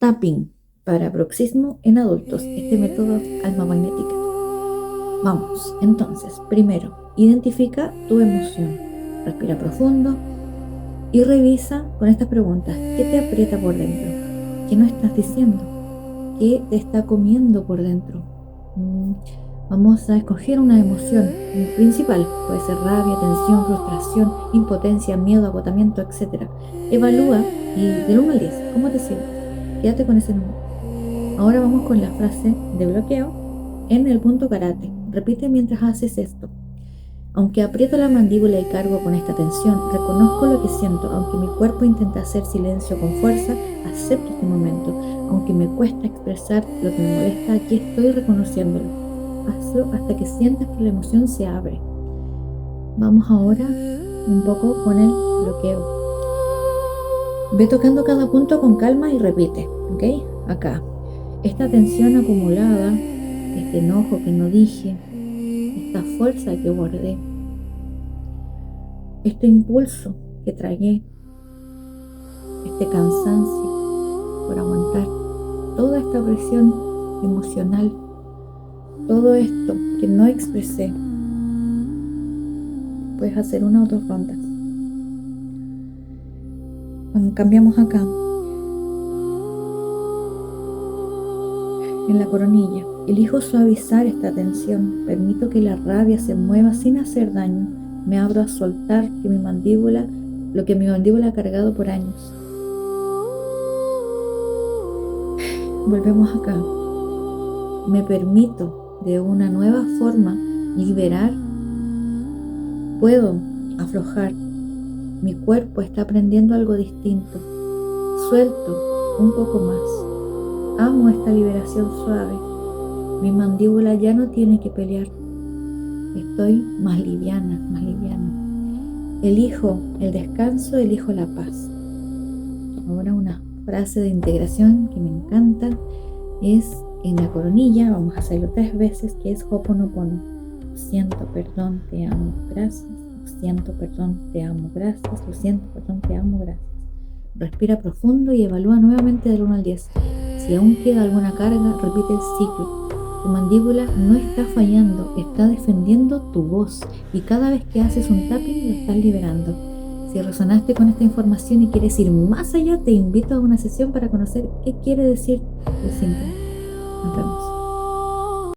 Tapping para bruxismo en adultos. Este método es alma magnética. Vamos, entonces, primero, identifica tu emoción. Respira profundo y revisa con estas preguntas. ¿Qué te aprieta por dentro? ¿Qué no estás diciendo? ¿Qué te está comiendo por dentro? Vamos a escoger una emoción principal. Puede ser rabia, tensión, frustración, impotencia, miedo, agotamiento, etc. Evalúa y del 1 al 10, ¿cómo te sientes? Quédate con ese número. Ahora vamos con la frase de bloqueo en el punto karate. Repite mientras haces esto. Aunque aprieto la mandíbula y cargo con esta tensión, reconozco lo que siento. Aunque mi cuerpo intenta hacer silencio con fuerza, acepto este momento. Aunque me cuesta expresar lo que me molesta, aquí estoy reconociéndolo. Hazlo hasta que sientas que la emoción se abre. Vamos ahora un poco con el bloqueo. Ve tocando cada punto con calma y repite, ¿ok? Acá. Esta tensión acumulada, este enojo que no dije, esta fuerza que guardé, este impulso que tragué, este cansancio por aguantar, toda esta presión emocional, todo esto que no expresé. Puedes hacer 1 o 2 rondas. Cambiamos acá. En la coronilla, elijo suavizar esta tensión. Permito que la rabia se mueva sin hacer daño. Me abro a soltar lo que mi mandíbula ha cargado por años. Volvemos acá. Me permito de una nueva forma liberar. Puedo aflojar. Mi cuerpo está aprendiendo algo distinto. Suelto un poco más. Amo esta liberación suave. Mi mandíbula ya no tiene que pelear. Estoy más liviana, más liviana. Elijo el descanso, elijo la paz. Ahora una frase de integración que me encanta es en la coronilla. Vamos a hacerlo 3 veces, que es Ho'oponopono. Lo siento, perdón, te amo, gracias. Lo siento, perdón, te amo, gracias. Lo siento, perdón, te amo, gracias. Respira profundo y evalúa nuevamente del 1 al 10. Si aún queda alguna carga, repite el ciclo. Tu mandíbula no está fallando, está defendiendo tu voz, y cada vez que haces un tapping la estás liberando. Si resonaste con esta información y quieres ir más allá, te invito a una sesión para conocer qué quiere decir el síntoma. Nos vemos.